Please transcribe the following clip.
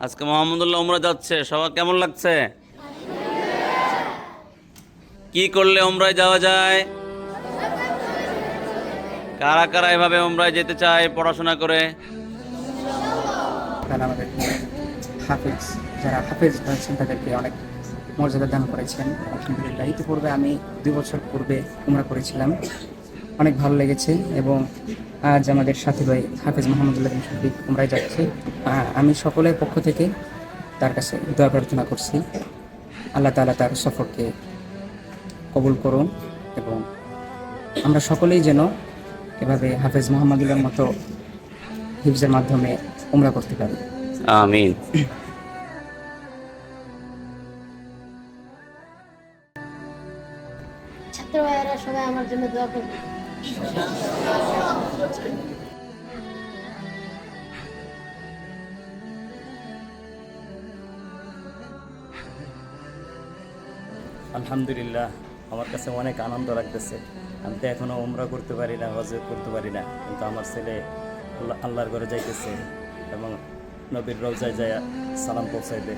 আজকে মোহাম্মদুল্লাহ উমরা যাচ্ছে, সবার কেমন লাগছে? কি করলে উমরায় যাওয়া যায়? কারা কারা এভাবে উমরায় যেতে চায় পড়াশোনা করে? তারা আমাদেরকে হাফেজ, যারা হাফেজ রয়েছেন তাদেরকে অনেক মর্যাদা দান করেছেন। আলহামদুলিল্লাহ, ইতিপূর্বে আমি 2 বছর পূর্বে উমরা করেছিলাম, অনেক ভালো লেগেছে। এবং আজ আমাদের সাথী ভাই হাফেজ মোহাম্মদুল্লাহ বিন শফিক উমরায় যাচ্ছে। আমি সকলের পক্ষ থেকে তার কাছে দোয়া প্রার্থনা করছি, আল্লাহ তাআলা তার সফরকে কবুল করুন এবং আমরা সকলেই যেন এভাবে হাফেজ মোহাম্মদুল্লাহর মতো হিফজের মাধ্যমে উমরা করতে পারি। আমিন। ছাত্র ভাইয়েরা সবাই আমার জন্য দোয়া করবে। আলহামদুলিল্লাহ, আমার কাছে অনেক আনন্দ লাগতেছে। আমি তো এখনও উমরা করতে পারি না, হজ করতে পারি না, কিন্তু আমার ছেলে আল্লাহর ঘরে যাইতেছে এবং নবীর রওজায় যায় সালাম পৌঁছাইবে।